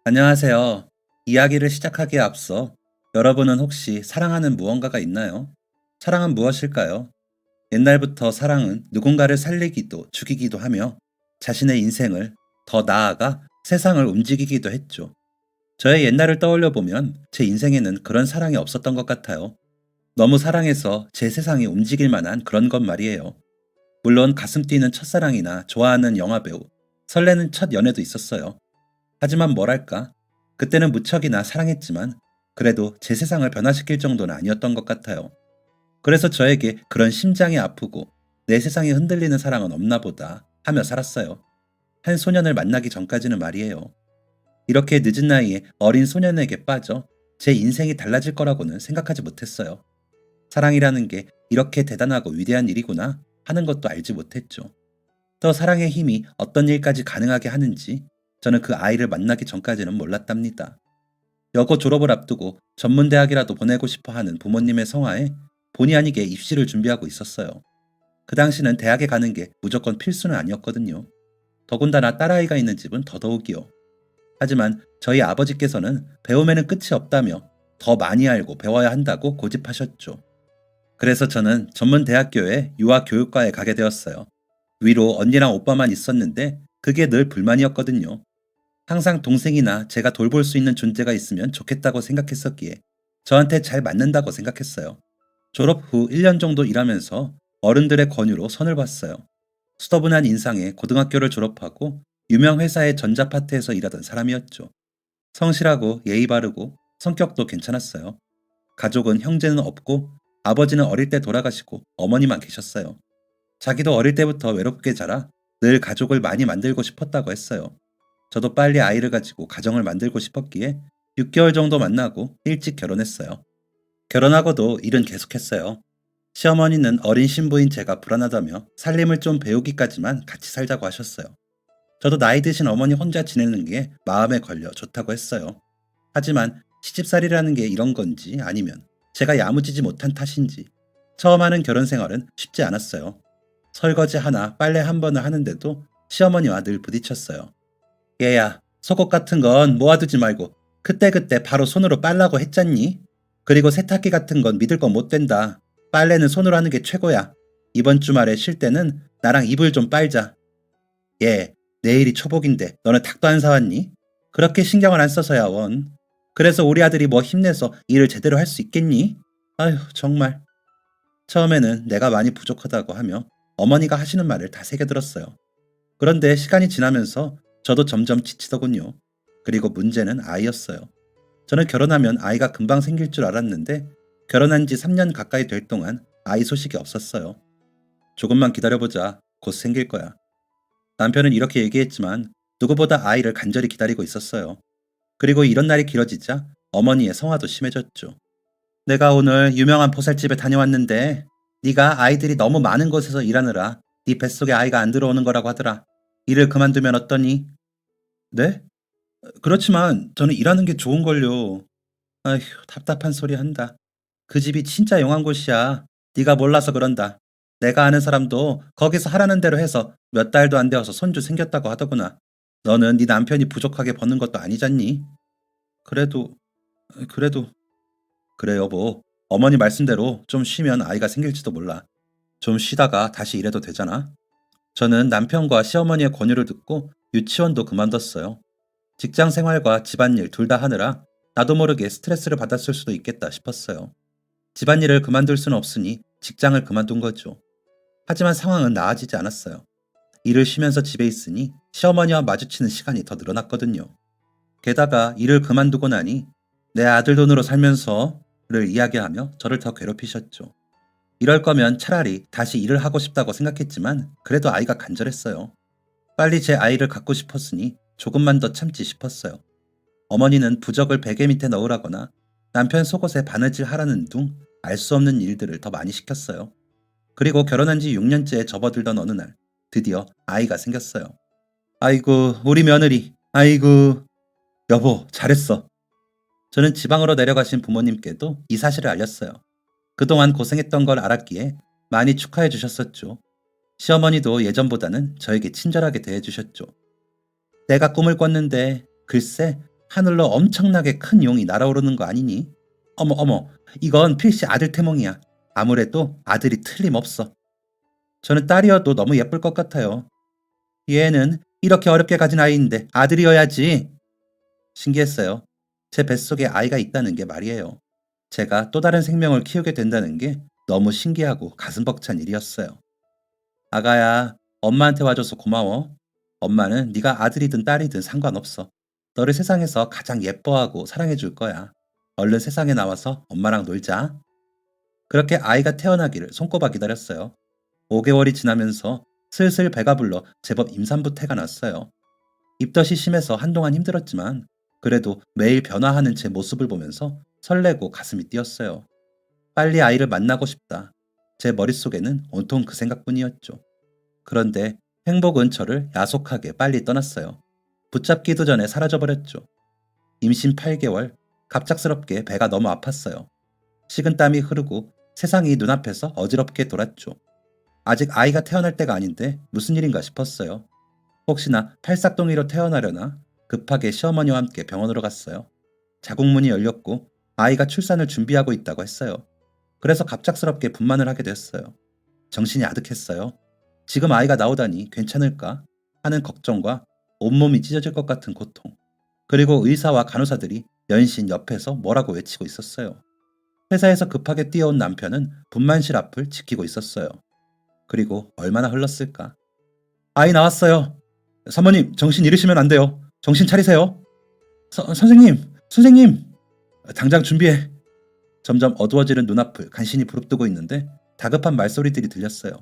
안녕하세요. 이야기를 시작하기에 앞서 여러분은 혹시 사랑하는 무언가가 있나요? 사랑은 무엇일까요? 옛날부터 사랑은 누군가를 살리기도 죽이기도 하며 자신의 인생을 더 나아가 세상을 움직이기도 했죠. 저의 옛날을 떠올려 보면 제 인생에는 그런 사랑이 없었던 것 같아요. 너무 사랑해서 제 세상이 움직일 만한 그런 것 말이에요. 물론 가슴 뛰는 첫사랑이나 좋아하는 영화배우, 설레는 첫 연애도 있었어요. 하지만 뭐랄까, 그때는 무척이나 사랑했지만 그래도 제 세상을 변화시킬 정도는 아니었던 것 같아요. 그래서 저에게 그런 심장이 아프고 내 세상이 흔들리는 사랑은 없나 보다 하며 살았어요. 한 소년을 만나기 전까지는 말이에요. 이렇게 늦은 나이에 어린 소년에게 빠져 제 인생이 달라질 거라고는 생각하지 못했어요. 사랑이라는 게 이렇게 대단하고 위대한 일이구나 하는 것도 알지 못했죠. 또 사랑의 힘이 어떤 일까지 가능하게 하는지 저는 그 아이를 만나기 전까지는 몰랐답니다. 여고 졸업을 앞두고 전문대학이라도 보내고 싶어 하는 부모님의 성화에 본의 아니게 입시를 준비하고 있었어요. 그 당시는 대학에 가는 게 무조건 필수는 아니었거든요. 더군다나 딸아이가 있는 집은 더더욱이요. 하지만 저희 아버지께서는 배움에는 끝이 없다며 더 많이 알고 배워야 한다고 고집하셨죠. 그래서 저는 전문대학교에 유아교육과에 가게 되었어요. 위로 언니랑 오빠만 있었는데 그게 늘 불만이었거든요. 항상 동생이나 제가 돌볼 수 있는 존재가 있으면 좋겠다고 생각했었기에 저한테 잘 맞는다고 생각했어요. 졸업 후 1년 정도 일하면서 어른들의 권유로 선을 봤어요. 수더분한 인상에 고등학교를 졸업하고 유명 회사의 전자파트에서 일하던 사람이었죠. 성실하고 예의 바르고 성격도 괜찮았어요. 가족은 형제는 없고 아버지는 어릴 때 돌아가시고 어머니만 계셨어요. 자기도 어릴 때부터 외롭게 자라 늘 가족을 많이 만들고 싶었다고 했어요. 저도 빨리 아이를 가지고 가정을 만들고 싶었기에 6개월 정도 만나고 일찍 결혼했어요. 결혼하고도 일은 계속했어요. 시어머니는 어린 신부인 제가 불안하다며 살림을 좀 배우기까지만 같이 살자고 하셨어요. 저도 나이 드신 어머니 혼자 지내는 게 마음에 걸려 좋다고 했어요. 하지만 시집살이라는 게 이런 건지 아니면 제가 야무지지 못한 탓인지 처음 하는 결혼 생활은 쉽지 않았어요. 설거지 하나, 빨래 한 번을 하는데도 시어머니와 늘 부딪혔어요. 얘야, 속옷 같은 건 모아두지 말고 그때그때 바로 손으로 빨라고 했잖니? 그리고 세탁기 같은 건 믿을 건 못 된다. 빨래는 손으로 하는 게 최고야. 이번 주말에 쉴 때는 나랑 이불 좀 빨자. 얘, 내일이 초복인데 너는 닭도 안 사왔니? 그렇게 신경을 안 써서야 원. 그래서 우리 아들이 뭐 힘내서 일을 제대로 할 수 있겠니? 아휴, 정말. 처음에는 내가 많이 부족하다고 하며 어머니가 하시는 말을 다 새겨들었어요. 그런데 시간이 지나면서 저도 점점 지치더군요. 그리고 문제는 아이였어요. 저는 결혼하면 아이가 금방 생길 줄 알았는데 결혼한 지 3년 가까이 될 동안 아이 소식이 없었어요. 조금만 기다려보자. 곧 생길 거야. 남편은 이렇게 얘기했지만 누구보다 아이를 간절히 기다리고 있었어요. 그리고 이런 날이 길어지자 어머니의 성화도 심해졌죠. 내가 오늘 유명한 보살집에 다녀왔는데 네가 아이들이 너무 많은 곳에서 일하느라 네 뱃속에 아이가 안 들어오는 거라고 하더라. 일을 그만두면 어떠니? 네? 그렇지만 저는 일하는 게 좋은걸요. 아휴, 답답한 소리 한다. 그 집이 진짜 영한 곳이야. 네가 몰라서 그런다. 내가 아는 사람도 거기서 하라는 대로 해서 몇 달도 안 되어서 손주 생겼다고 하더구나. 너는 네 남편이 부족하게 버는 것도 아니잖니? 그래도, 그래도, 그래 여보. 어머니 말씀대로 좀 쉬면 아이가 생길지도 몰라. 좀 쉬다가 다시 일해도 되잖아. 저는 남편과 시어머니의 권유를 듣고 유치원도 그만뒀어요. 직장 생활과 집안일 둘 다 하느라 나도 모르게 스트레스를 받았을 수도 있겠다 싶었어요. 집안일을 그만둘 수는 없으니 직장을 그만둔 거죠. 하지만 상황은 나아지지 않았어요. 일을 쉬면서 집에 있으니 시어머니와 마주치는 시간이 더 늘어났거든요. 게다가 일을 그만두고 나니 내 아들 돈으로 살면서를 이야기하며 저를 더 괴롭히셨죠. 이럴 거면 차라리 다시 일을 하고 싶다고 생각했지만 그래도 아이가 간절했어요. 빨리 제 아이를 갖고 싶었으니 조금만 더 참지 싶었어요. 어머니는 부적을 베개 밑에 넣으라거나 남편 속옷에 바느질 하라는 둥 알 수 없는 일들을 더 많이 시켰어요. 그리고 결혼한 지 6년째에 접어들던 어느 날 드디어 아이가 생겼어요. 아이고 우리 며느리 아이고 여보 잘했어. 저는 지방으로 내려가신 부모님께도 이 사실을 알렸어요. 그동안 고생했던 걸 알았기에 많이 축하해 주셨었죠. 시어머니도 예전보다는 저에게 친절하게 대해 주셨죠. 내가 꿈을 꿨는데 글쎄 하늘로 엄청나게 큰 용이 날아오르는 거 아니니? 어머 어머, 이건 필시 아들 태몽이야. 아무래도 아들이 틀림없어. 저는 딸이어도 너무 예쁠 것 같아요. 얘는 이렇게 어렵게 가진 아이인데 아들이어야지. 신기했어요. 제 뱃속에 아이가 있다는 게 말이에요. 제가 또 다른 생명을 키우게 된다는 게 너무 신기하고 가슴 벅찬 일이었어요. 아가야, 엄마한테 와줘서 고마워. 엄마는 네가 아들이든 딸이든 상관없어. 너를 세상에서 가장 예뻐하고 사랑해 줄 거야. 얼른 세상에 나와서 엄마랑 놀자. 그렇게 아이가 태어나기를 손꼽아 기다렸어요. 5개월이 지나면서 슬슬 배가 불러 제법 임산부 태가 났어요. 입덧이 심해서 한동안 힘들었지만 그래도 매일 변화하는 제 모습을 보면서 설레고 가슴이 뛰었어요. 빨리 아이를 만나고 싶다. 제 머릿속에는 온통 그 생각뿐이었죠. 그런데 행복은 저를 야속하게 빨리 떠났어요. 붙잡기도 전에 사라져버렸죠. 임신 8개월, 갑작스럽게 배가 너무 아팠어요. 식은땀이 흐르고 세상이 눈앞에서 어지럽게 돌았죠. 아직 아이가 태어날 때가 아닌데 무슨 일인가 싶었어요. 혹시나 팔싹동이로 태어나려나 급하게 시어머니와 함께 병원으로 갔어요. 자궁문이 열렸고 아이가 출산을 준비하고 있다고 했어요. 그래서 갑작스럽게 분만을 하게 됐어요. 정신이 아득했어요. 지금 아이가 나오다니 괜찮을까 하는 걱정과 온몸이 찢어질 것 같은 고통. 그리고 의사와 간호사들이 연신 옆에서 뭐라고 외치고 있었어요. 회사에서 급하게 뛰어온 남편은 분만실 앞을 지키고 있었어요. 그리고 얼마나 흘렀을까. 아이 나왔어요. 사모님, 정신 잃으시면 안 돼요. 정신 차리세요. 선생님. 당장 준비해. 점점 어두워지는 눈앞을 간신히 부릅뜨고 있는데 다급한 말소리들이 들렸어요.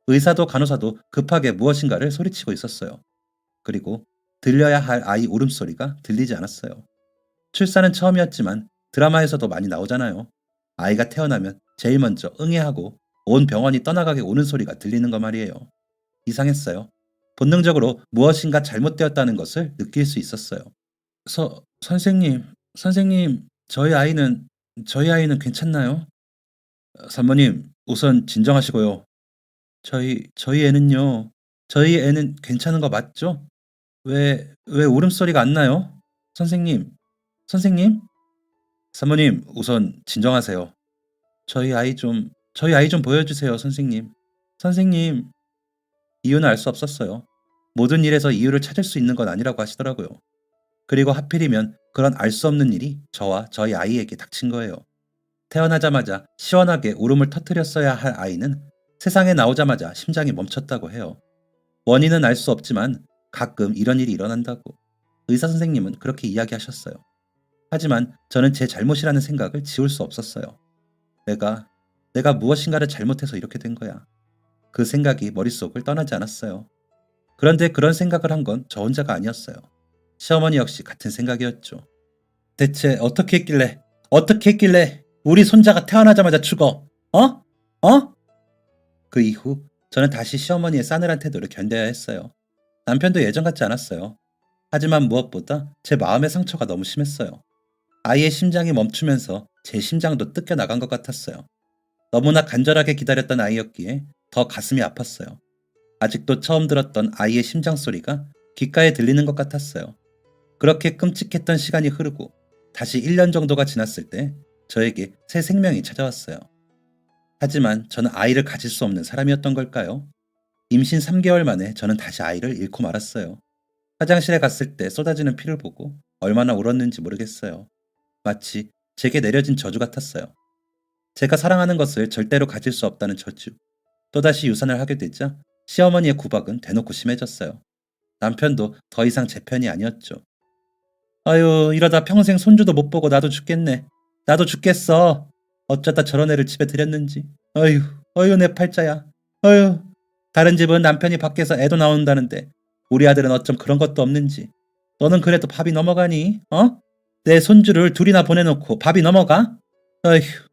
의사도 간호사도 급하게 무엇인가를 소리치고 있었어요. 그리고 들려야 할 아이 울음소리가 들리지 않았어요. 출산은 처음이었지만 드라마에서도 많이 나오잖아요. 아이가 태어나면 제일 먼저 응애하고 온 병원이 떠나가게 우는 소리가 들리는 거 말이에요. 이상했어요. 본능적으로 무엇인가 잘못되었다는 것을 느낄 수 있었어요. 선생님, 저희 아이는 괜찮나요? 사모님, 우선 진정하시고요. 저희 애는요. 저희 애는 괜찮은 거 맞죠? 왜 울음소리가 안 나요? 선생님? 사모님, 우선 진정하세요. 저희 아이 좀 보여주세요, 선생님. 선생님, 이유는 알 수 없었어요. 모든 일에서 이유를 찾을 수 있는 건 아니라고 하시더라고요. 그리고 하필이면 그런 알 수 없는 일이 저와 저희 아이에게 닥친 거예요. 태어나자마자 시원하게 울음을 터뜨렸어야 할 아이는 세상에 나오자마자 심장이 멈췄다고 해요. 원인은 알 수 없지만 가끔 이런 일이 일어난다고 의사 선생님은 그렇게 이야기하셨어요. 하지만 저는 제 잘못이라는 생각을 지울 수 없었어요. 내가 무엇인가를 잘못해서 이렇게 된 거야. 그 생각이 머릿속을 떠나지 않았어요. 그런데 그런 생각을 한 건 저 혼자가 아니었어요. 시어머니 역시 같은 생각이었죠. 대체 어떻게 했길래 우리 손자가 태어나자마자 죽어? 어? 어? 그 이후 저는 다시 시어머니의 싸늘한 태도를 견뎌야 했어요. 남편도 예전 같지 않았어요. 하지만 무엇보다 제 마음의 상처가 너무 심했어요. 아이의 심장이 멈추면서 제 심장도 뜯겨 나간 것 같았어요. 너무나 간절하게 기다렸던 아이였기에 더 가슴이 아팠어요. 아직도 처음 들었던 아이의 심장 소리가 귓가에 들리는 것 같았어요. 그렇게 끔찍했던 시간이 흐르고 다시 1년 정도가 지났을 때 저에게 새 생명이 찾아왔어요. 하지만 저는 아이를 가질 수 없는 사람이었던 걸까요? 임신 3개월 만에 저는 다시 아이를 잃고 말았어요. 화장실에 갔을 때 쏟아지는 피를 보고 얼마나 울었는지 모르겠어요. 마치 제게 내려진 저주 같았어요. 제가 사랑하는 것을 절대로 가질 수 없다는 저주. 또다시 유산을 하게 되자 시어머니의 구박은 대놓고 심해졌어요. 남편도 더 이상 제 편이 아니었죠. 아유, 이러다 평생 손주도 못 보고 나도 죽겠네. 나도 죽겠어. 어쩌다 저런 애를 집에 들였는지. 어휴, 내 팔자야. 어휴, 다른 집은 남편이 밖에서 애도 나온다는데 우리 아들은 어쩜 그런 것도 없는지. 너는 그래도 밥이 넘어가니? 어? 내 손주를 둘이나 보내놓고 밥이 넘어가?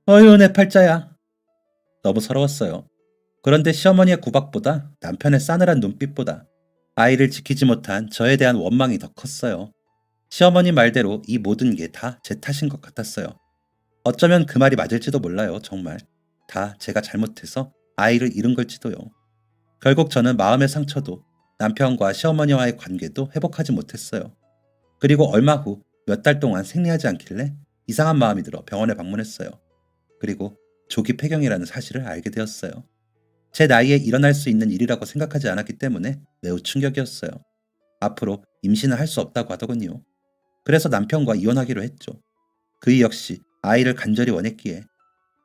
어휴, 내 팔자야. 너무 서러웠어요. 그런데 시어머니의 구박보다 남편의 싸늘한 눈빛보다 아이를 지키지 못한 저에 대한 원망이 더 컸어요. 시어머니 말대로 이 모든 게 다 제 탓인 것 같았어요. 어쩌면 그 말이 맞을지도 몰라요, 정말. 다 제가 잘못해서 아이를 잃은 걸지도요. 결국 저는 마음의 상처도 남편과 시어머니와의 관계도 회복하지 못했어요. 그리고 얼마 후 몇 달 동안 생리하지 않길래 이상한 마음이 들어 병원에 방문했어요. 그리고 조기 폐경이라는 사실을 알게 되었어요. 제 나이에 일어날 수 있는 일이라고 생각하지 않았기 때문에 매우 충격이었어요. 앞으로 임신을 할 수 없다고 하더군요. 그래서 남편과 이혼하기로 했죠. 그이 역시 아이를 간절히 원했기에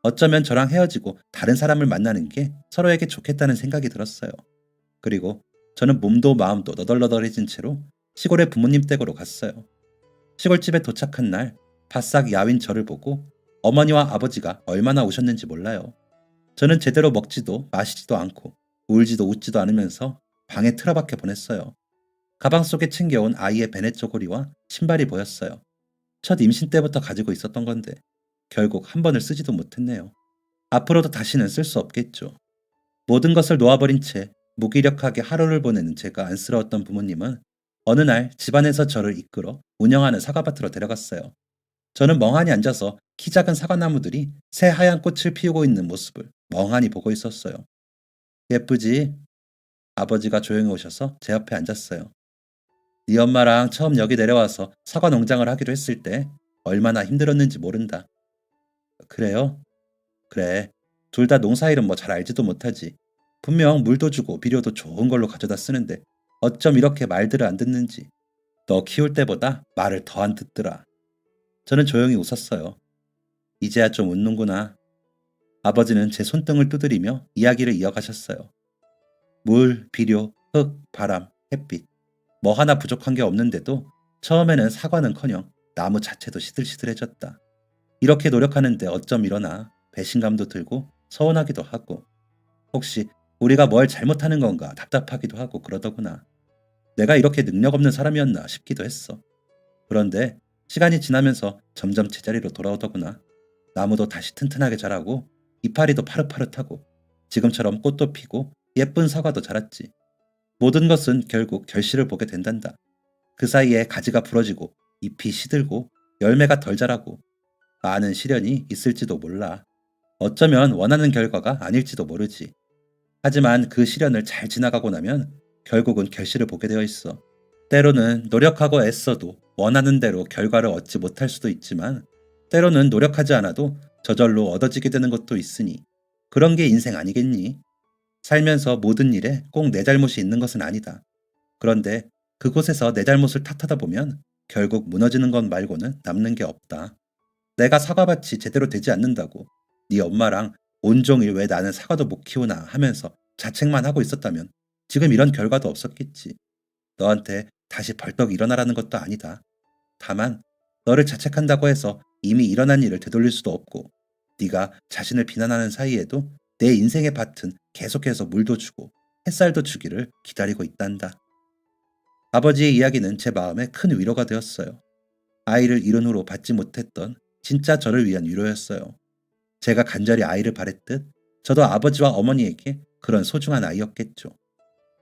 어쩌면 저랑 헤어지고 다른 사람을 만나는 게 서로에게 좋겠다는 생각이 들었어요. 그리고 저는 몸도 마음도 너덜너덜해진 채로 시골의 부모님 댁으로 갔어요. 시골집에 도착한 날 바싹 야윈 저를 보고 어머니와 아버지가 얼마나 오셨는지 몰라요. 저는 제대로 먹지도 마시지도 않고 울지도 웃지도 않으면서 방에 틀어박혀 보냈어요. 가방 속에 챙겨온 아이의 베넷 쪼고리와 신발이 보였어요. 첫 임신 때부터 가지고 있었던 건데 결국 한 번을 쓰지도 못했네요. 앞으로도 다시는 쓸 수 없겠죠. 모든 것을 놓아버린 채 무기력하게 하루를 보내는 제가 안쓰러웠던 부모님은 어느 날 집안에서 저를 이끌어 운영하는 사과밭으로 데려갔어요. 저는 멍하니 앉아서 키 작은 사과나무들이 새 하얀 꽃을 피우고 있는 모습을 멍하니 보고 있었어요. 예쁘지? 아버지가 조용히 오셔서 제 옆에 앉았어요. 네 엄마랑 처음 여기 내려와서 사과 농장을 하기로 했을 때 얼마나 힘들었는지 모른다. 그래요? 그래. 둘 다 농사일은 뭐 잘 알지도 못하지. 분명 물도 주고 비료도 좋은 걸로 가져다 쓰는데 어쩜 이렇게 말들을 안 듣는지. 너 키울 때보다 말을 더 안 듣더라. 저는 조용히 웃었어요. 이제야 좀 웃는구나. 아버지는 제 손등을 두드리며 이야기를 이어가셨어요. 물, 비료, 흙, 바람, 햇빛. 뭐 하나 부족한 게 없는데도 처음에는 사과는커녕 나무 자체도 시들시들해졌다. 이렇게 노력하는데 어쩜 이러나 배신감도 들고 서운하기도 하고 혹시 우리가 뭘 잘못하는 건가 답답하기도 하고 그러더구나. 내가 이렇게 능력 없는 사람이었나 싶기도 했어. 그런데 시간이 지나면서 점점 제자리로 돌아오더구나. 나무도 다시 튼튼하게 자라고 이파리도 파릇파릇하고 지금처럼 꽃도 피고 예쁜 사과도 자랐지. 모든 것은 결국 결실을 보게 된단다. 그 사이에 가지가 부러지고 잎이 시들고 열매가 덜 자라고 많은 시련이 있을지도 몰라. 어쩌면 원하는 결과가 아닐지도 모르지. 하지만 그 시련을 잘 지나가고 나면 결국은 결실을 보게 되어 있어. 때로는 노력하고 애써도 원하는 대로 결과를 얻지 못할 수도 있지만 때로는 노력하지 않아도 저절로 얻어지게 되는 것도 있으니 그런 게 인생 아니겠니? 살면서 모든 일에 꼭 내 잘못이 있는 것은 아니다. 그런데 그곳에서 내 잘못을 탓하다 보면 결국 무너지는 것 말고는 남는 게 없다. 내가 사과밭이 제대로 되지 않는다고 네 엄마랑 온종일 왜 나는 사과도 못 키우나 하면서 자책만 하고 있었다면 지금 이런 결과도 없었겠지. 너한테 다시 벌떡 일어나라는 것도 아니다. 다만 너를 자책한다고 해서 이미 일어난 일을 되돌릴 수도 없고 네가 자신을 비난하는 사이에도 내 인생의 밭은 계속해서 물도 주고 햇살도 주기를 기다리고 있단다. 아버지의 이야기는 제 마음에 큰 위로가 되었어요. 아이를 잃은 후로 받지 못했던 진짜 저를 위한 위로였어요. 제가 간절히 아이를 바랬듯 저도 아버지와 어머니에게 그런 소중한 아이였겠죠.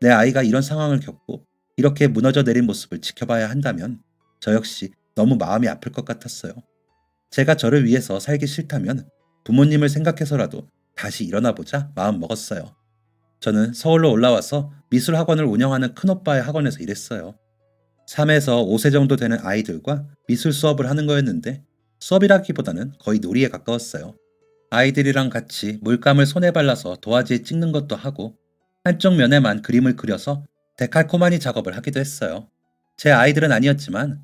내 아이가 이런 상황을 겪고 이렇게 무너져 내린 모습을 지켜봐야 한다면 저 역시 너무 마음이 아플 것 같았어요. 제가 저를 위해서 살기 싫다면 부모님을 생각해서라도 다시 일어나보자 마음 먹었어요. 저는 서울로 올라와서 미술학원을 운영하는 큰오빠의 학원에서 일했어요. 3에서 5세 정도 되는 아이들과 미술 수업을 하는 거였는데 수업이라기보다는 거의 놀이에 가까웠어요. 아이들이랑 같이 물감을 손에 발라서 도화지에 찍는 것도 하고 한쪽 면에만 그림을 그려서 데칼코마니 작업을 하기도 했어요. 제 아이들은 아니었지만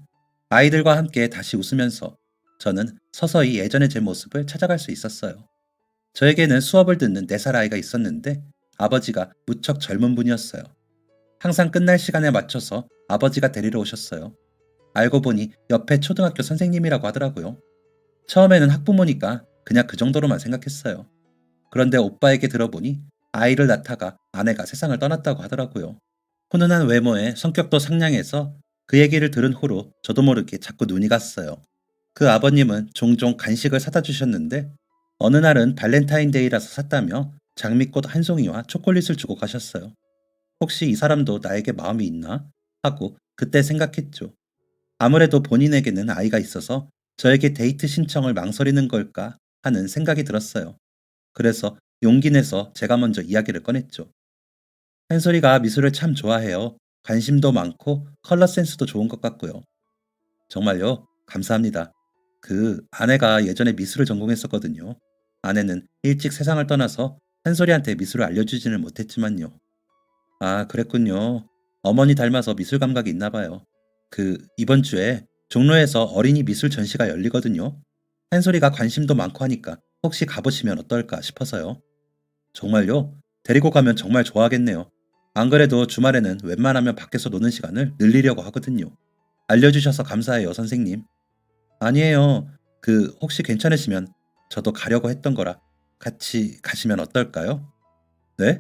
아이들과 함께 다시 웃으면서 저는 서서히 예전의 제 모습을 찾아갈 수 있었어요. 저에게는 수업을 듣는 4살 아이가 있었는데 아버지가 무척 젊은 분이었어요. 항상 끝날 시간에 맞춰서 아버지가 데리러 오셨어요. 알고 보니 옆에 초등학교 선생님이라고 하더라고요. 처음에는 학부모니까 그냥 그 정도로만 생각했어요. 그런데 오빠에게 들어보니 아이를 낳다가 아내가 세상을 떠났다고 하더라고요. 훈훈한 외모에 성격도 상냥해서 그 얘기를 들은 후로 저도 모르게 자꾸 눈이 갔어요. 그 아버님은 종종 간식을 사다 주셨는데 어느 날은 발렌타인데이라서 샀다며 장미꽃 한 송이와 초콜릿을 주고 가셨어요. 혹시 이 사람도 나에게 마음이 있나? 하고 그때 생각했죠. 아무래도 본인에게는 아이가 있어서 저에게 데이트 신청을 망설이는 걸까 하는 생각이 들었어요. 그래서 용기 내서 제가 먼저 이야기를 꺼냈죠. 한솔이가 미술을 참 좋아해요. 관심도 많고 컬러 센스도 좋은 것 같고요. 정말요? 감사합니다. 아내가 예전에 미술을 전공했었거든요. 아내는 일찍 세상을 떠나서 한솔이한테 미술을 알려주지는 못했지만요. 아, 그랬군요. 어머니 닮아서 미술 감각이 있나 봐요. 이번 주에 종로에서 어린이 미술 전시가 열리거든요. 한솔이가 관심도 많고 하니까 혹시 가보시면 어떨까 싶어서요. 정말요? 데리고 가면 정말 좋아하겠네요. 안 그래도 주말에는 웬만하면 밖에서 노는 시간을 늘리려고 하거든요. 알려주셔서 감사해요, 선생님. 아니에요. 혹시 괜찮으시면 저도 가려고 했던 거라 같이 가시면 어떨까요? 네?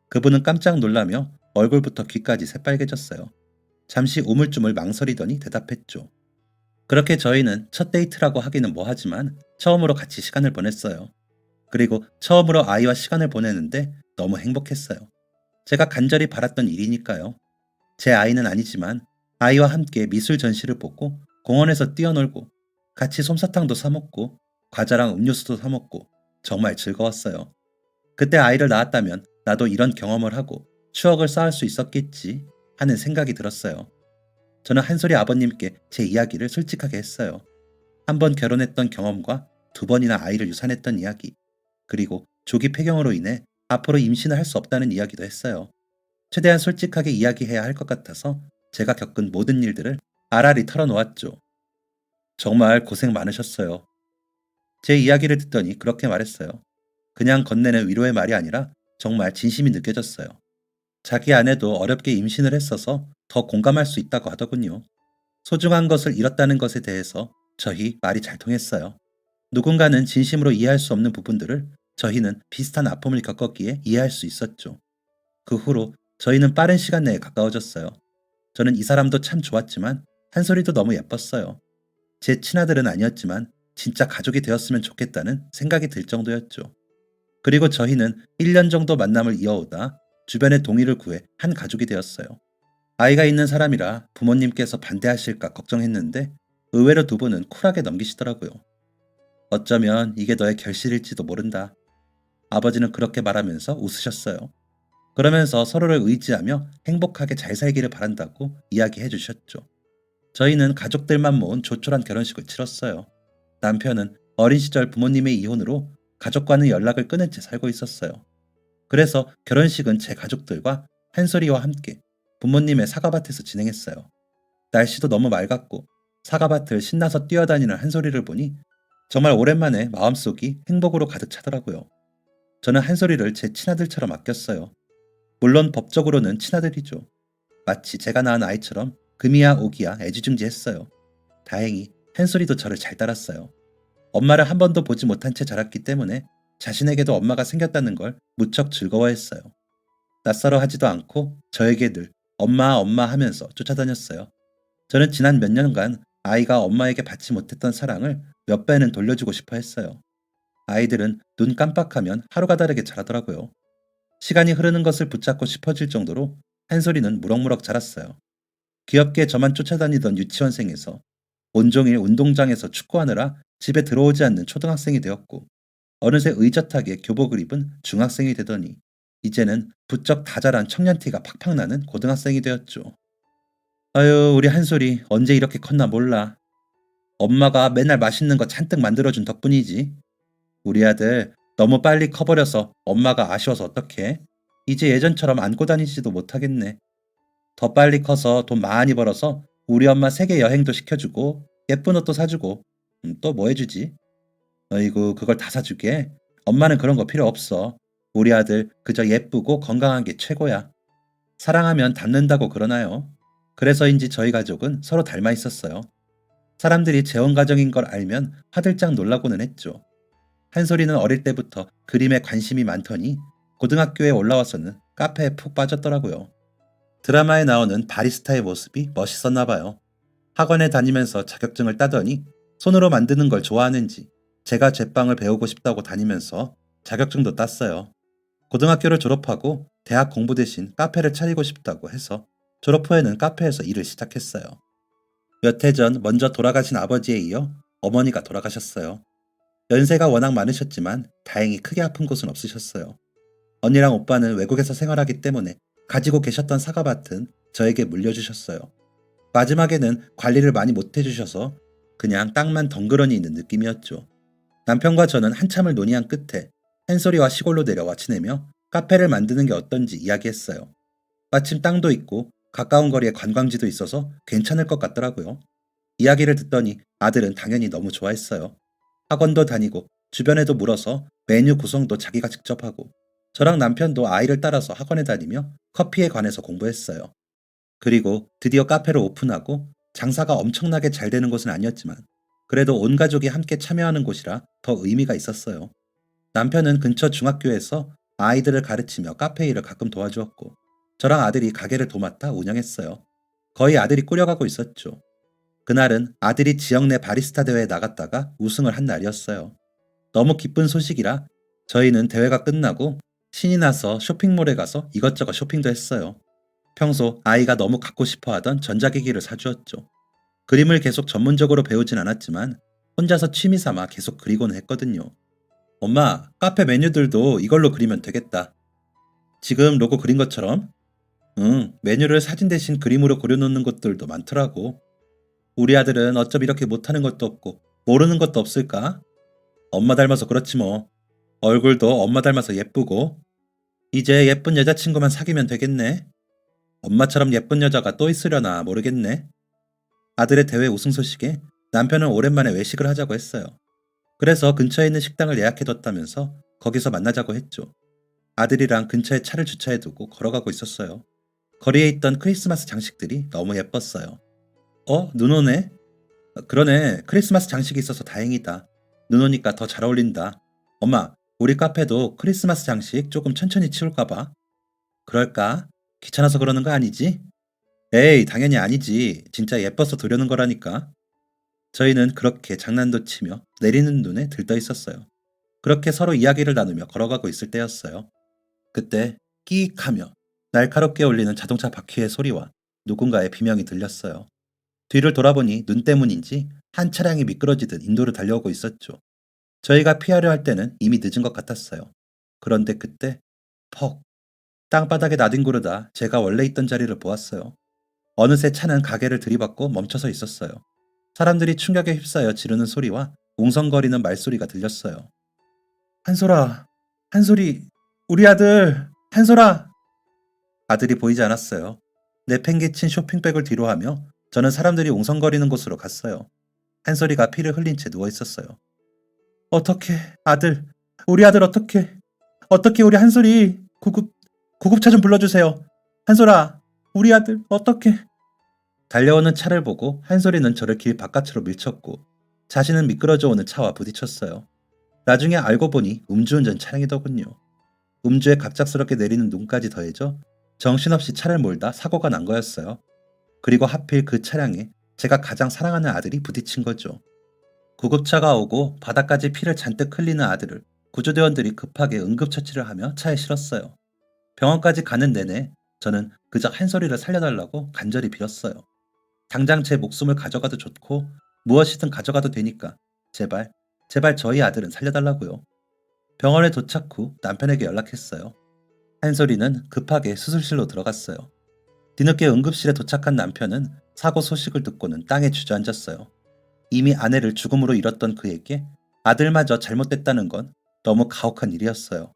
그분은 깜짝 놀라며 얼굴부터 귀까지 새빨개졌어요. 잠시 우물쭈물 망설이더니 대답했죠. 그렇게 저희는 첫 데이트라고 하기는 뭐하지만 처음으로 같이 시간을 보냈어요. 그리고 처음으로 아이와 시간을 보내는데 너무 행복했어요. 제가 간절히 바랐던 일이니까요. 제 아이는 아니지만 아이와 함께 미술 전시를 보고 공원에서 뛰어놀고 같이 솜사탕도 사 먹고 과자랑 음료수도 사 먹고 정말 즐거웠어요. 그때 아이를 낳았다면 나도 이런 경험을 하고 추억을 쌓을 수 있었겠지 하는 생각이 들었어요. 저는 한솔이 아버님께 제 이야기를 솔직하게 했어요. 한 번 결혼했던 경험과 두 번이나 아이를 유산했던 이야기, 그리고 조기 폐경으로 인해 앞으로 임신을 할 수 없다는 이야기도 했어요. 최대한 솔직하게 이야기해야 할 것 같아서 제가 겪은 모든 일들을 알알이 털어놓았죠. 정말 고생 많으셨어요. 제 이야기를 듣더니 그렇게 말했어요. 그냥 건네는 위로의 말이 아니라 정말 진심이 느껴졌어요. 자기 아내도 어렵게 임신을 했어서 더 공감할 수 있다고 하더군요. 소중한 것을 잃었다는 것에 대해서 저희 말이 잘 통했어요. 누군가는 진심으로 이해할 수 없는 부분들을 저희는 비슷한 아픔을 겪었기에 이해할 수 있었죠. 그 후로 저희는 빠른 시간 내에 가까워졌어요. 저는 이 사람도 참 좋았지만 한솔이도 너무 예뻤어요. 제 친아들은 아니었지만 진짜 가족이 되었으면 좋겠다는 생각이 들 정도였죠. 그리고 저희는 1년 정도 만남을 이어오다 주변의 동의를 구해 한 가족이 되었어요. 아이가 있는 사람이라 부모님께서 반대하실까 걱정했는데 의외로 두 분은 쿨하게 넘기시더라고요. 어쩌면 이게 너의 결실일지도 모른다. 아버지는 그렇게 말하면서 웃으셨어요. 그러면서 서로를 의지하며 행복하게 잘 살기를 바란다고 이야기해 주셨죠. 저희는 가족들만 모은 조촐한 결혼식을 치렀어요. 남편은 어린 시절 부모님의 이혼으로 가족과는 연락을 끊은 채 살고 있었어요. 그래서 결혼식은 제 가족들과 한솔이와 함께 부모님의 사과밭에서 진행했어요. 날씨도 너무 맑았고 사과밭을 신나서 뛰어다니는 한솔이를 보니 정말 오랜만에 마음속이 행복으로 가득 차더라고요. 저는 한솔이를 제 친아들처럼 아꼈어요. 물론 법적으로는 친아들이죠. 마치 제가 낳은 아이처럼 금이야 오기야 애지중지했어요. 다행히 한솔이도 저를 잘 따랐어요. 엄마를 한 번도 보지 못한 채 자랐기 때문에 자신에게도 엄마가 생겼다는 걸 무척 즐거워했어요. 낯설어 하지도 않고 저에게 늘 엄마 엄마 하면서 쫓아다녔어요. 저는 지난 몇 년간 아이가 엄마에게 받지 못했던 사랑을 몇 배는 돌려주고 싶어 했어요. 아이들은 눈 깜빡하면 하루가 다르게 자라더라고요. 시간이 흐르는 것을 붙잡고 싶어질 정도로 한솔이는 무럭무럭 자랐어요. 귀엽게 저만 쫓아다니던 유치원생에서 온종일 운동장에서 축구하느라 집에 들어오지 않는 초등학생이 되었고 어느새 의젓하게 교복을 입은 중학생이 되더니 이제는 부쩍 다자란 청년티가 팍팍 나는 고등학생이 되었죠. 아유, 우리 한솔이 언제 이렇게 컸나 몰라. 엄마가 맨날 맛있는 거 잔뜩 만들어준 덕분이지. 우리 아들 너무 빨리 커버려서 엄마가 아쉬워서 어떡해? 이제 예전처럼 안고 다니지도 못하겠네. 더 빨리 커서 돈 많이 벌어서 우리 엄마 세계 여행도 시켜주고 예쁜 옷도 사주고 또 뭐 해주지? 어이구, 그걸 다 사주게? 엄마는 그런 거 필요 없어. 우리 아들 그저 예쁘고 건강한 게 최고야. 사랑하면 닮는다고 그러나요? 그래서인지 저희 가족은 서로 닮아 있었어요. 사람들이 재혼 가정인 걸 알면 화들짝 놀라고는 했죠. 한솔이는 어릴 때부터 그림에 관심이 많더니 고등학교에 올라와서는 카페에 푹 빠졌더라고요. 드라마에 나오는 바리스타의 모습이 멋있었나 봐요. 학원에 다니면서 자격증을 따더니 손으로 만드는 걸 좋아하는지 제가 제빵을 배우고 싶다고 다니면서 자격증도 땄어요. 고등학교를 졸업하고 대학 공부 대신 카페를 차리고 싶다고 해서 졸업 후에는 카페에서 일을 시작했어요. 몇 해 전 먼저 돌아가신 아버지에 이어 어머니가 돌아가셨어요. 연세가 워낙 많으셨지만 다행히 크게 아픈 곳은 없으셨어요. 언니랑 오빠는 외국에서 생활하기 때문에 가지고 계셨던 사과밭은 저에게 물려주셨어요. 마지막에는 관리를 많이 못 해주셔서 그냥 땅만 덩그러니 있는 느낌이었죠. 남편과 저는 한참을 논의한 끝에 한솔이와 시골로 내려와 지내며 카페를 만드는 게 어떤지 이야기했어요. 마침 땅도 있고 가까운 거리에 관광지도 있어서 괜찮을 것 같더라고요. 이야기를 듣더니 아들은 당연히 너무 좋아했어요. 학원도 다니고 주변에도 물어서 메뉴 구성도 자기가 직접 하고 저랑 남편도 아이를 따라서 학원에 다니며 커피에 관해서 공부했어요. 그리고 드디어 카페를 오픈하고 장사가 엄청나게 잘 되는 곳은 아니었지만 그래도 온 가족이 함께 참여하는 곳이라 더 의미가 있었어요. 남편은 근처 중학교에서 아이들을 가르치며 카페 일을 가끔 도와주었고 저랑 아들이 가게를 도맡아 운영했어요. 거의 아들이 꾸려가고 있었죠. 그날은 아들이 지역 내 바리스타 대회에 나갔다가 우승을 한 날이었어요. 너무 기쁜 소식이라 저희는 대회가 끝나고 신이 나서 쇼핑몰에 가서 이것저것 쇼핑도 했어요. 평소 아이가 너무 갖고 싶어 하던 전자기기를 사주었죠. 그림을 계속 전문적으로 배우진 않았지만 혼자서 취미 삼아 계속 그리고는 했거든요. 엄마, 카페 메뉴들도 이걸로 그리면 되겠다. 지금 로고 그린 것처럼? 응, 메뉴를 사진 대신 그림으로 그려놓는 것들도 많더라고. 우리 아들은 어쩜 이렇게 못하는 것도 없고 모르는 것도 없을까? 엄마 닮아서 그렇지 뭐. 얼굴도 엄마 닮아서 예쁘고. 이제 예쁜 여자친구만 사귀면 되겠네. 엄마처럼 예쁜 여자가 또 있으려나 모르겠네. 아들의 대회 우승 소식에 남편은 오랜만에 외식을 하자고 했어요. 그래서 근처에 있는 식당을 예약해뒀다면서 거기서 만나자고 했죠. 아들이랑 근처에 차를 주차해두고 걸어가고 있었어요. 거리에 있던 크리스마스 장식들이 너무 예뻤어요. 눈 오네? 그러네. 크리스마스 장식이 있어서 다행이다. 눈 오니까 더 잘 어울린다. 엄마, 우리 카페도 크리스마스 장식 조금 천천히 치울까 봐. 그럴까? 귀찮아서 그러는 거 아니지? 에이, 당연히 아니지. 진짜 예뻐서 도려는 거라니까. 저희는 그렇게 장난도 치며 내리는 눈에 들떠 있었어요. 그렇게 서로 이야기를 나누며 걸어가고 있을 때였어요. 그때 끼익 하며 날카롭게 울리는 자동차 바퀴의 소리와 누군가의 비명이 들렸어요. 뒤를 돌아보니 눈 때문인지 한 차량이 미끄러지듯 인도를 달려오고 있었죠. 저희가 피하려 할 때는 이미 늦은 것 같았어요. 그런데 그때 퍽 땅바닥에 나뒹구르다 제가 원래 있던 자리를 보았어요. 어느새 차는 가게를 들이받고 멈춰서 있었어요. 사람들이 충격에 휩싸여 지르는 소리와 웅성거리는 말소리가 들렸어요. 한솔아, 한솔이, 우리 아들, 한솔아! 아들이 보이지 않았어요. 내팽개친 쇼핑백을 뒤로하며 저는 사람들이 웅성거리는 곳으로 갔어요. 한솔이가 피를 흘린 채 누워 있었어요. 어떡해, 아들, 우리 아들 어떡해 우리 한솔이, 구급차 좀 불러주세요. 한솔아, 우리 아들 어떡해. 달려오는 차를 보고 한솔이는 저를 길 바깥으로 밀쳤고 자신은 미끄러져 오는 차와 부딪혔어요. 나중에 알고 보니 음주운전 차량이더군요. 음주에 갑작스럽게 내리는 눈까지 더해져 정신없이 차를 몰다 사고가 난 거였어요. 그리고 하필 그 차량에 제가 가장 사랑하는 아들이 부딪힌 거죠. 구급차가 오고 바닥까지 피를 잔뜩 흘리는 아들을 구조대원들이 급하게 응급처치를 하며 차에 실었어요. 병원까지 가는 내내 저는 그저 한솔이를 살려달라고 간절히 빌었어요. 당장 제 목숨을 가져가도 좋고 무엇이든 가져가도 되니까 제발, 제발 저희 아들은 살려달라고요. 병원에 도착 후 남편에게 연락했어요. 한솔이는 급하게 수술실로 들어갔어요. 뒤늦게 응급실에 도착한 남편은 사고 소식을 듣고는 땅에 주저앉았어요. 이미 아내를 죽음으로 잃었던 그에게 아들마저 잘못됐다는 건 너무 가혹한 일이었어요.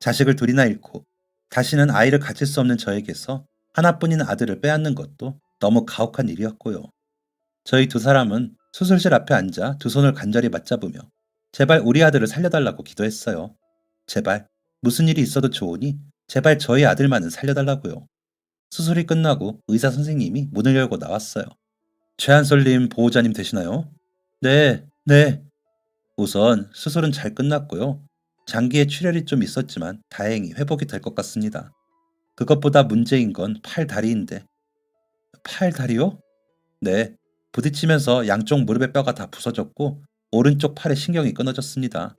자식을 둘이나 잃고 다시는 아이를 가질 수 없는 저에게서 하나뿐인 아들을 빼앗는 것도 너무 가혹한 일이었고요. 저희 두 사람은 수술실 앞에 앉아 두 손을 간절히 맞잡으며 제발 우리 아들을 살려달라고 기도했어요. 제발 무슨 일이 있어도 좋으니 제발 저희 아들만은 살려달라고요. 수술이 끝나고 의사 선생님이 문을 열고 나왔어요. 최한솔님 보호자님 되시나요? 네, 네. 우선 수술은 잘 끝났고요. 장기에 출혈이 좀 있었지만 다행히 회복이 될 것 같습니다. 그것보다 문제인 건 팔 다리인데. 팔 다리요? 네. 부딪히면서 양쪽 무릎의 뼈가 다 부서졌고 오른쪽 팔의 신경이 끊어졌습니다.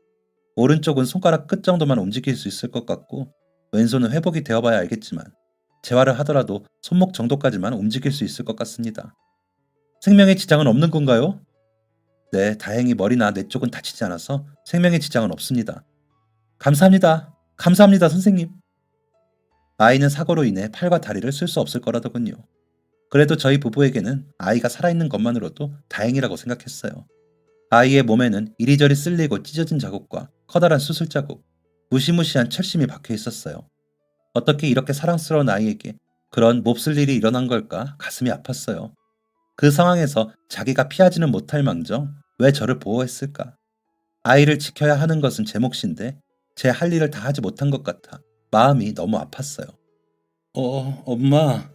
오른쪽은 손가락 끝 정도만 움직일 수 있을 것 같고 왼손은 회복이 되어봐야 알겠지만 재활을 하더라도 손목 정도까지만 움직일 수 있을 것 같습니다. 생명에 지장은 없는 건가요? 네, 다행히 머리나 뇌 쪽은 다치지 않아서 생명에 지장은 없습니다. 감사합니다. 감사합니다, 선생님. 아이는 사고로 인해 팔과 다리를 쓸 수 없을 거라더군요. 그래도 저희 부부에게는 아이가 살아있는 것만으로도 다행이라고 생각했어요. 아이의 몸에는 이리저리 쓸리고 찢어진 자국과 커다란 수술 자국, 무시무시한 철심이 박혀 있었어요. 어떻게 이렇게 사랑스러운 아이에게 그런 몹쓸 일이 일어난 걸까 가슴이 아팠어요. 그 상황에서 자기가 피하지는 못할 망정 왜 저를 보호했을까? 아이를 지켜야 하는 것은 제 몫인데 제 할 일을 다 하지 못한 것 같아 마음이 너무 아팠어요. 엄마.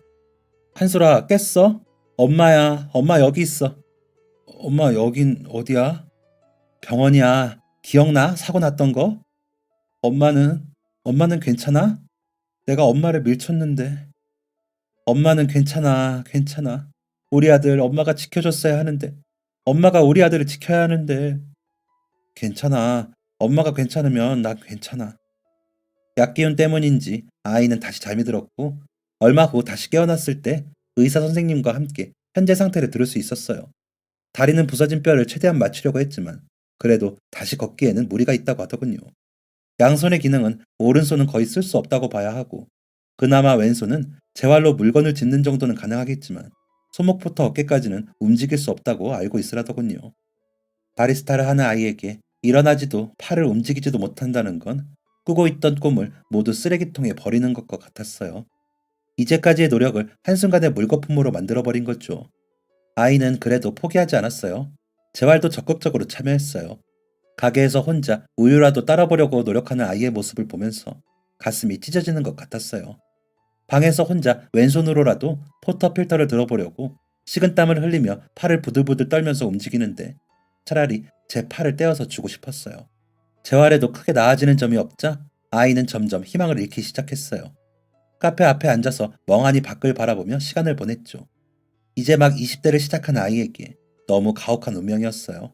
한솔아, 깼어? 엄마야, 엄마 여기 있어. 엄마, 여긴 어디야? 병원이야. 기억나? 사고 났던 거? 엄마는, 엄마는 괜찮아? 내가 엄마를 밀쳤는데. 엄마는 괜찮아, 괜찮아. 우리 아들 엄마가 지켜줬어야 하는데. 엄마가 우리 아들을 지켜야 하는데. 괜찮아. 엄마가 괜찮으면 난 괜찮아. 약기운 때문인지 아이는 다시 잠이 들었고, 얼마 후 다시 깨어났을 때 의사 선생님과 함께 현재 상태를 들을 수 있었어요. 다리는 부서진 뼈를 최대한 맞추려고 했지만 그래도 다시 걷기에는 무리가 있다고 하더군요. 양손의 기능은 오른손은 거의 쓸 수 없다고 봐야 하고 그나마 왼손은 재활로 물건을 짚는 정도는 가능하겠지만 손목부터 어깨까지는 움직일 수 없다고 알고 있으라더군요. 바리스타를 하는 아이에게 일어나지도 팔을 움직이지도 못한다는 건 꾸고 있던 꿈을 모두 쓰레기통에 버리는 것과 같았어요. 이제까지의 노력을 한순간에 물거품으로 만들어버린 거죠. 아이는 그래도 포기하지 않았어요. 재활도 적극적으로 참여했어요. 가게에서 혼자 우유라도 따라보려고 노력하는 아이의 모습을 보면서 가슴이 찢어지는 것 같았어요. 방에서 혼자 왼손으로라도 포터 필터를 들어보려고 식은땀을 흘리며 팔을 부들부들 떨면서 움직이는데 차라리 제 팔을 떼어서 주고 싶었어요. 재활에도 크게 나아지는 점이 없자 아이는 점점 희망을 잃기 시작했어요. 카페 앞에 앉아서 멍하니 밖을 바라보며 시간을 보냈죠. 이제 막 20대를 시작한 아이에게 너무 가혹한 운명이었어요.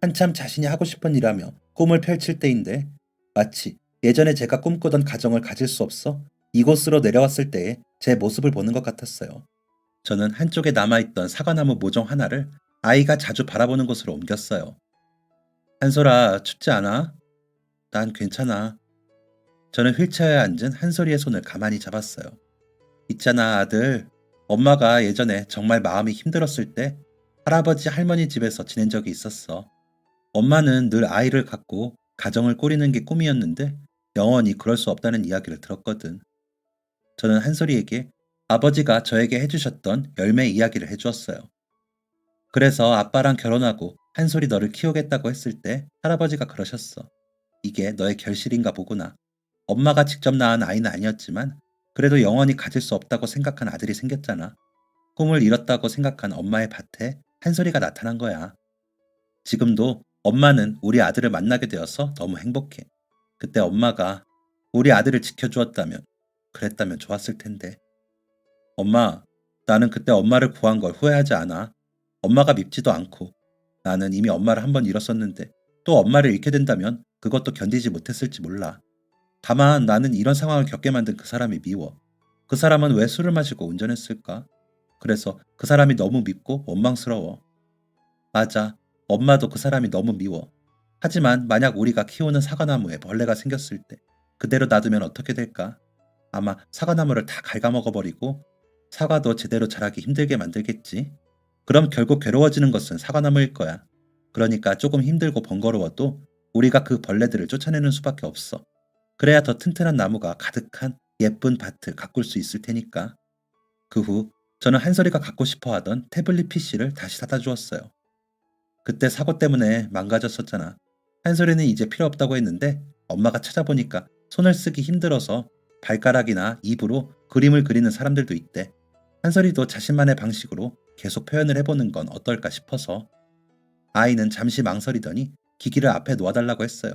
한참 자신이 하고 싶은 일하며 꿈을 펼칠 때인데 마치 예전에 제가 꿈꾸던 가정을 가질 수 없어 이곳으로 내려왔을 때의 제 모습을 보는 것 같았어요. 저는 한쪽에 남아있던 사과나무 모종 하나를 아이가 자주 바라보는 곳으로 옮겼어요. 한솔아, 춥지 않아? 난 괜찮아. 저는 휠체어에 앉은 한솔이의 손을 가만히 잡았어요. 있잖아, 아들. 엄마가 예전에 정말 마음이 힘들었을 때 할아버지 할머니 집에서 지낸 적이 있었어. 엄마는 늘 아이를 갖고 가정을 꾸리는 게 꿈이었는데 영원히 그럴 수 없다는 이야기를 들었거든. 저는 한솔이에게 아버지가 저에게 해주셨던 열매 이야기를 해주었어요. 그래서 아빠랑 결혼하고 한솔이 너를 키우겠다고 했을 때 할아버지가 그러셨어. 이게 너의 결실인가 보구나. 엄마가 직접 낳은 아이는 아니었지만 그래도 영원히 가질 수 없다고 생각한 아들이 생겼잖아. 꿈을 이뤘다고 생각한 엄마의 밭에 한솔이가 나타난 거야. 지금도 엄마는 우리 아들을 만나게 되어서 너무 행복해. 그때 엄마가 우리 아들을 지켜주었다면, 그랬다면 좋았을 텐데. 엄마, 나는 그때 엄마를 구한 걸 후회하지 않아. 엄마가 밉지도 않고. 나는 이미 엄마를 한 번 잃었었는데 또 엄마를 잃게 된다면 그것도 견디지 못했을지 몰라. 다만 나는 이런 상황을 겪게 만든 그 사람이 미워. 그 사람은 왜 술을 마시고 운전했을까? 그래서 그 사람이 너무 밉고 원망스러워. 맞아. 엄마도 그 사람이 너무 미워. 하지만 만약 우리가 키우는 사과나무에 벌레가 생겼을 때 그대로 놔두면 어떻게 될까? 아마 사과나무를 다 갉아먹어버리고 사과도 제대로 자라기 힘들게 만들겠지. 그럼 결국 괴로워지는 것은 사과나무일 거야. 그러니까 조금 힘들고 번거로워도 우리가 그 벌레들을 쫓아내는 수밖에 없어. 그래야 더 튼튼한 나무가 가득한 예쁜 밭을 가꿀 수 있을 테니까. 그 후 저는 한솔이가 갖고 싶어 하던 태블릿 PC를 다시 사다 주었어요. 그때 사고 때문에 망가졌었잖아. 한솔이는 이제 필요 없다고 했는데 엄마가 찾아보니까 손을 쓰기 힘들어서 발가락이나 입으로 그림을 그리는 사람들도 있대. 한솔이도 자신만의 방식으로 계속 표현을 해보는 건 어떨까 싶어서. 아이는 잠시 망설이더니 기기를 앞에 놓아달라고 했어요.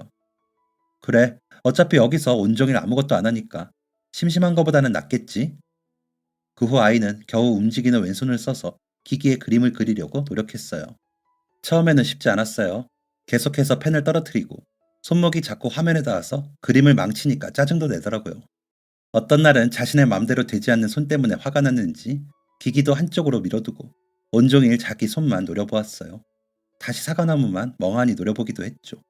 그래, 어차피 여기서 온종일 아무것도 안 하니까 심심한 거보다는 낫겠지? 그 후 아이는 겨우 움직이는 왼손을 써서 기기에 그림을 그리려고 노력했어요. 처음에는 쉽지 않았어요. 계속해서 펜을 떨어뜨리고 손목이 자꾸 화면에 닿아서 그림을 망치니까 짜증도 내더라고요. 어떤 날은 자신의 맘대로 되지 않는 손 때문에 화가 났는지 기기도 한쪽으로 밀어두고 온종일 자기 손만 노려보았어요. 다시 사과나무만 멍하니 노려보기도 했죠.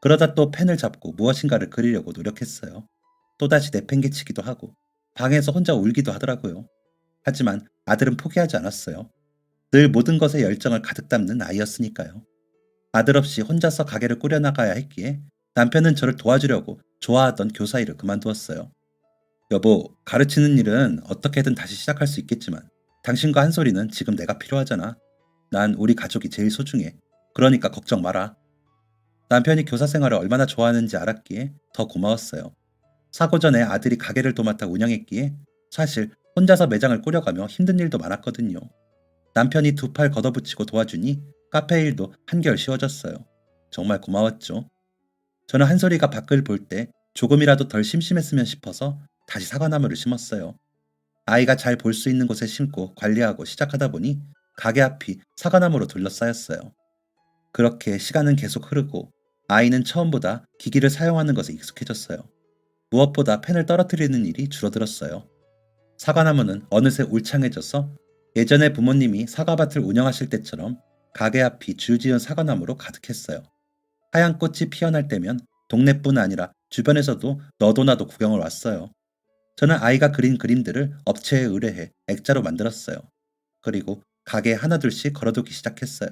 그러다 또 펜을 잡고 무엇인가를 그리려고 노력했어요. 또다시 내팽개치기도 하고 방에서 혼자 울기도 하더라고요. 하지만 아들은 포기하지 않았어요. 늘 모든 것에 열정을 가득 담는 아이였으니까요. 아들 없이 혼자서 가게를 꾸려나가야 했기에 남편은 저를 도와주려고 좋아하던 교사 일을 그만두었어요. 여보, 가르치는 일은 어떻게든 다시 시작할 수 있겠지만 당신과 한 소리는 지금 내가 필요하잖아. 난 우리 가족이 제일 소중해. 그러니까 걱정 마라. 남편이 교사 생활을 얼마나 좋아하는지 알았기에 더 고마웠어요. 사고 전에 아들이 가게를 도맡아 운영했기에 사실 혼자서 매장을 꾸려가며 힘든 일도 많았거든요. 남편이 두 팔 걷어붙이고 도와주니 카페 일도 한결 쉬워졌어요. 정말 고마웠죠. 저는 한솔이가 밖을 볼 때 조금이라도 덜 심심했으면 싶어서 다시 사과나무를 심었어요. 아이가 잘 볼 수 있는 곳에 심고 관리하고 시작하다 보니 가게 앞이 사과나무로 둘러싸였어요. 그렇게 시간은 계속 흐르고 아이는 처음보다 기기를 사용하는 것에 익숙해졌어요. 무엇보다 펜을 떨어뜨리는 일이 줄어들었어요. 사과나무는 어느새 울창해져서 예전에 부모님이 사과밭을 운영하실 때처럼 가게 앞이 줄지은 사과나무로 가득했어요. 하얀 꽃이 피어날 때면 동네뿐 아니라 주변에서도 너도나도 구경을 왔어요. 저는 아이가 그린 그림들을 업체에 의뢰해 액자로 만들었어요. 그리고 가게에 하나둘씩 걸어두기 시작했어요.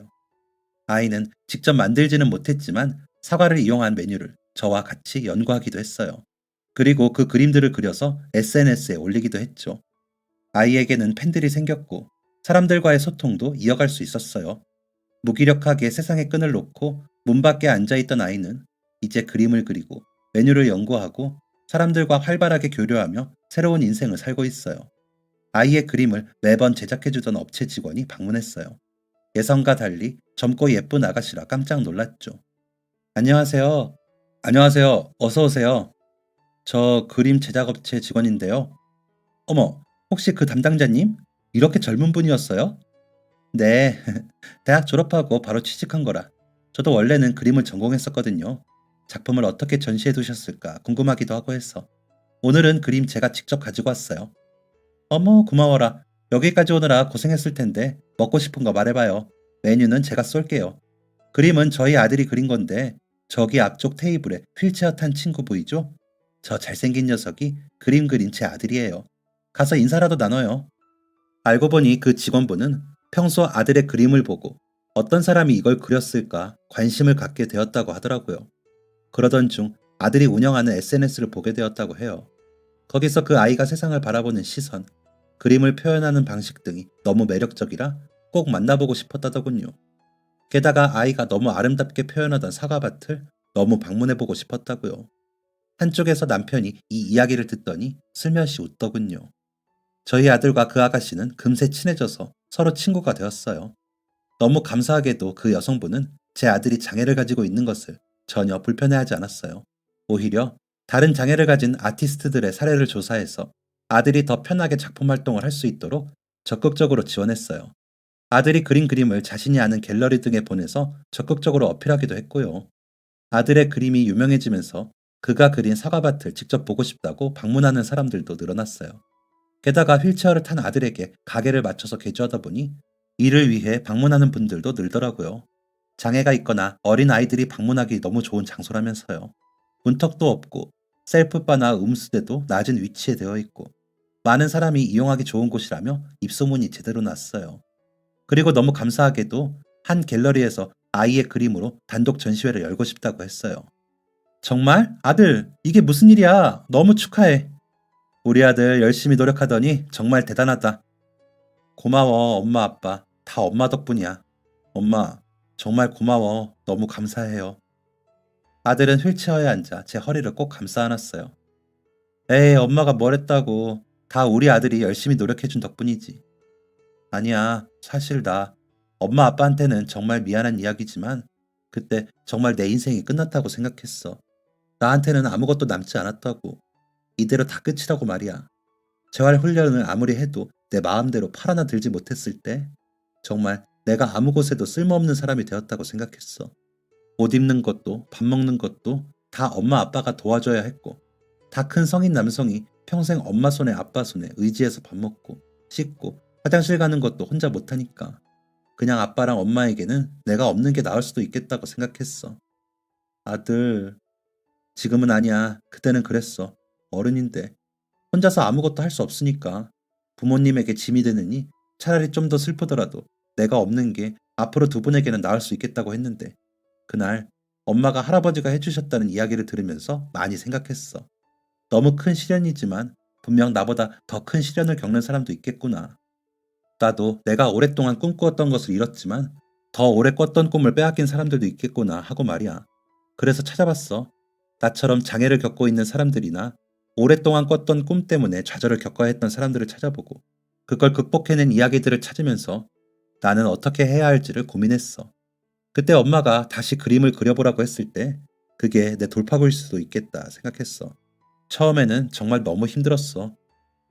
아이는 직접 만들지는 못했지만 사과를 이용한 메뉴를 저와 같이 연구하기도 했어요. 그리고 그 그림들을 그려서 SNS에 올리기도 했죠. 아이에게는 팬들이 생겼고 사람들과의 소통도 이어갈 수 있었어요. 무기력하게 세상의 끈을 놓고 문 밖에 앉아있던 아이는 이제 그림을 그리고 메뉴를 연구하고 사람들과 활발하게 교류하며 새로운 인생을 살고 있어요. 아이의 그림을 매번 제작해주던 업체 직원이 방문했어요. 예상과 달리 젊고 예쁜 아가씨라 깜짝 놀랐죠. 안녕하세요. 안녕하세요. 어서 오세요. 저 그림 제작업체 직원인데요. 어머, 혹시 그 담당자님? 이렇게 젊은 분이었어요? 네, 대학 졸업하고 바로 취직한 거라. 저도 원래는 그림을 전공했었거든요. 작품을 어떻게 전시해 두셨을까 궁금하기도 하고 해서. 오늘은 그림 제가 직접 가지고 왔어요. 어머, 고마워라. 여기까지 오느라 고생했을 텐데 먹고 싶은 거 말해봐요. 메뉴는 제가 쏠게요. 그림은 저희 아들이 그린 건데 저기 앞쪽 테이블에 휠체어 탄 친구 보이죠? 저 잘생긴 녀석이 그림 그린 제 아들이에요. 가서 인사라도 나눠요. 알고 보니 그 직원분은 평소 아들의 그림을 보고 어떤 사람이 이걸 그렸을까 관심을 갖게 되었다고 하더라고요. 그러던 중 아들이 운영하는 SNS를 보게 되었다고 해요. 거기서 그 아이가 세상을 바라보는 시선, 그림을 표현하는 방식 등이 너무 매력적이라 꼭 만나보고 싶었다더군요. 게다가 아이가 너무 아름답게 표현하던 사과밭을 너무 방문해보고 싶었다고요. 한쪽에서 남편이 이 이야기를 듣더니 슬며시 웃더군요. 저희 아들과 그 아가씨는 금세 친해져서 서로 친구가 되었어요. 너무 감사하게도 그 여성분은 제 아들이 장애를 가지고 있는 것을 전혀 불편해하지 않았어요. 오히려 다른 장애를 가진 아티스트들의 사례를 조사해서 아들이 더 편하게 작품 활동을 할 수 있도록 적극적으로 지원했어요. 아들이 그린 그림을 자신이 아는 갤러리 등에 보내서 적극적으로 어필하기도 했고요. 아들의 그림이 유명해지면서 그가 그린 사과밭을 직접 보고 싶다고 방문하는 사람들도 늘어났어요. 게다가 휠체어를 탄 아들에게 가게를 맞춰서 개조하다 보니 이를 위해 방문하는 분들도 늘더라고요. 장애가 있거나 어린 아이들이 방문하기 너무 좋은 장소라면서요. 문턱도 없고 셀프바나 음수대도 낮은 위치에 되어 있고 많은 사람이 이용하기 좋은 곳이라며 입소문이 제대로 났어요. 그리고 너무 감사하게도 한 갤러리에서 아이의 그림으로 단독 전시회를 열고 싶다고 했어요. 정말? 아들, 이게 무슨 일이야? 너무 축하해. 우리 아들 열심히 노력하더니 정말 대단하다. 고마워, 엄마, 아빠. 다 엄마 덕분이야. 엄마, 정말 고마워. 너무 감사해요. 아들은 휠체어에 앉아 제 허리를 꼭 감싸 안았어요. 에이, 엄마가 뭘 했다고. 다 우리 아들이 열심히 노력해준 덕분이지. 아니야, 사실 나 엄마 아빠한테는 정말 미안한 이야기지만 그때 정말 내 인생이 끝났다고 생각했어. 나한테는 아무것도 남지 않았다고. 이대로 다 끝이라고 말이야. 재활 훈련을 아무리 해도 내 마음대로 팔 하나 들지 못했을 때 정말 내가 아무 곳에도 쓸모없는 사람이 되었다고 생각했어. 옷 입는 것도 밥 먹는 것도 다 엄마 아빠가 도와줘야 했고 다 큰 성인 남성이 평생 엄마 손에 아빠 손에 의지해서 밥 먹고 씻고 화장실 가는 것도 혼자 못하니까 그냥 아빠랑 엄마에게는 내가 없는 게 나을 수도 있겠다고 생각했어. 아들, 지금은 아니야. 그때는 그랬어. 어른인데 혼자서 아무것도 할 수 없으니까 부모님에게 짐이 되느니 차라리 좀 더 슬프더라도 내가 없는 게 앞으로 두 분에게는 나을 수 있겠다고 했는데 그날 엄마가 할아버지가 해주셨다는 이야기를 들으면서 많이 생각했어. 너무 큰 시련이지만 분명 나보다 더 큰 시련을 겪는 사람도 있겠구나. 나도 내가 오랫동안 꿈꾸었던 것을 잃었지만 더 오래 꿨던 꿈을 빼앗긴 사람들도 있겠구나 하고 말이야. 그래서 찾아봤어. 나처럼 장애를 겪고 있는 사람들이나 오랫동안 꿨던 꿈 때문에 좌절을 겪어야 했던 사람들을 찾아보고 그걸 극복해낸 이야기들을 찾으면서 나는 어떻게 해야 할지를 고민했어. 그때 엄마가 다시 그림을 그려보라고 했을 때 그게 내 돌파구일 수도 있겠다 생각했어. 처음에는 정말 너무 힘들었어.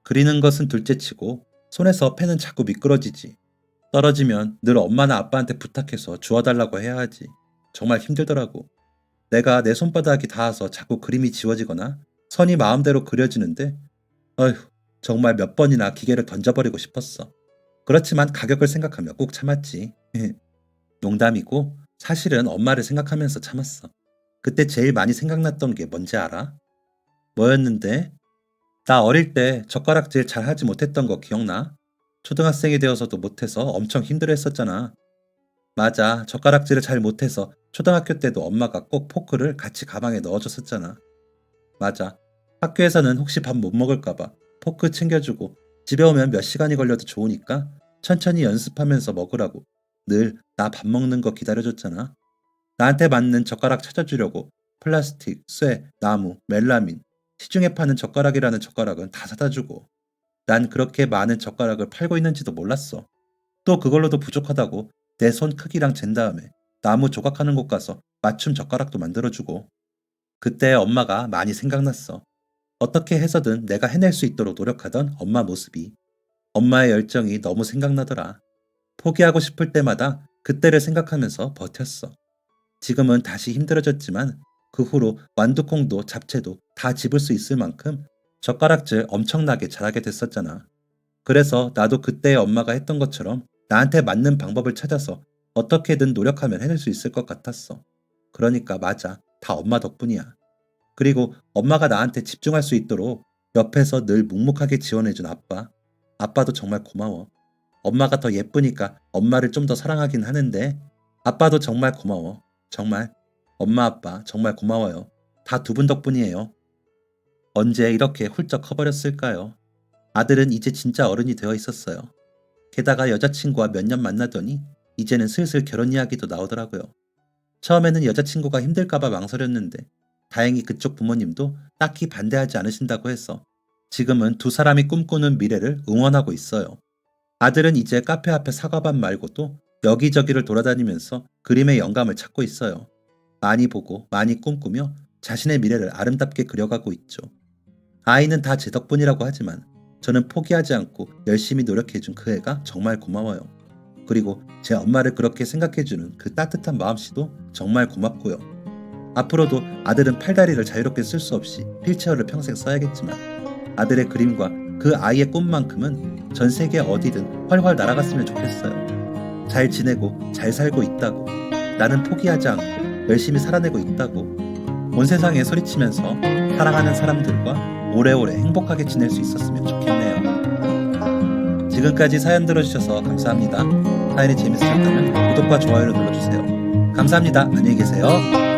그리는 것은 둘째치고 손에서 펜은 자꾸 미끄러지지. 떨어지면 늘 엄마나 아빠한테 부탁해서 주워달라고 해야 하지. 정말 힘들더라고. 내가 내 손바닥이 닿아서 자꾸 그림이 지워지거나 선이 마음대로 그려지는데 어휴 정말 몇 번이나 기계를 던져버리고 싶었어. 그렇지만 가격을 생각하며 꾹 참았지. 농담이고 사실은 엄마를 생각하면서 참았어. 그때 제일 많이 생각났던 게 뭔지 알아? 뭐였는데? 나 어릴 때 젓가락질 잘 하지 못했던 거 기억나? 초등학생이 되어서도 못해서 엄청 힘들어했었잖아. 맞아, 젓가락질을 잘 못해서 초등학교 때도 엄마가 꼭 포크를 같이 가방에 넣어줬었잖아. 맞아, 학교에서는 혹시 밥 못 먹을까봐 포크 챙겨주고 집에 오면 몇 시간이 걸려도 좋으니까 천천히 연습하면서 먹으라고 늘 나 밥 먹는 거 기다려줬잖아. 나한테 맞는 젓가락 찾아주려고 플라스틱, 쇠, 나무, 멜라민, 시중에 파는 젓가락이라는 젓가락은 다 사다 주고 난 그렇게 많은 젓가락을 팔고 있는지도 몰랐어. 또 그걸로도 부족하다고 내 손 크기랑 잰 다음에 나무 조각하는 곳 가서 맞춤 젓가락도 만들어주고 그때 엄마가 많이 생각났어. 어떻게 해서든 내가 해낼 수 있도록 노력하던 엄마 모습이 엄마의 열정이 너무 생각나더라. 포기하고 싶을 때마다 그때를 생각하면서 버텼어. 지금은 다시 힘들어졌지만 그 후로 완두콩도 잡채도 다 집을 수 있을 만큼 젓가락질 엄청나게 잘하게 됐었잖아. 그래서 나도 그때의 엄마가 했던 것처럼 나한테 맞는 방법을 찾아서 어떻게든 노력하면 해낼 수 있을 것 같았어. 그러니까 맞아. 다 엄마 덕분이야. 그리고 엄마가 나한테 집중할 수 있도록 옆에서 늘 묵묵하게 지원해준 아빠. 아빠도 정말 고마워. 엄마가 더 예쁘니까 엄마를 좀 더 사랑하긴 하는데 아빠도 정말 고마워. 정말. 엄마 아빠 정말 고마워요. 다 두 분 덕분이에요. 언제 이렇게 훌쩍 커버렸을까요? 아들은 이제 진짜 어른이 되어 있었어요. 게다가 여자친구와 몇 년 만나더니 이제는 슬슬 결혼 이야기도 나오더라고요. 처음에는 여자친구가 힘들까봐 망설였는데 다행히 그쪽 부모님도 딱히 반대하지 않으신다고 해서 지금은 두 사람이 꿈꾸는 미래를 응원하고 있어요. 아들은 이제 카페 앞에 사과밭 말고도 여기저기를 돌아다니면서 그림의 영감을 찾고 있어요. 많이 보고 많이 꿈꾸며 자신의 미래를 아름답게 그려가고 있죠. 아이는 다 제 덕분이라고 하지만 저는 포기하지 않고 열심히 노력해준 그 애가 정말 고마워요. 그리고 제 엄마를 그렇게 생각해주는 그 따뜻한 마음씨도 정말 고맙고요. 앞으로도 아들은 팔다리를 자유롭게 쓸 수 없이 휠체어를 평생 써야겠지만 아들의 그림과 그 아이의 꿈만큼은 전 세계 어디든 활활 날아갔으면 좋겠어요. 잘 지내고 잘 살고 있다고, 나는 포기하지 않고 열심히 살아내고 있다고, 온 세상에 소리치면서 사랑하는 사람들과 오래오래 행복하게 지낼 수 있었으면 좋겠네요. 지금까지 사연 들어주셔서 감사합니다. 사연이 재밌으셨다면 구독과 좋아요를 눌러주세요. 감사합니다. 안녕히 계세요.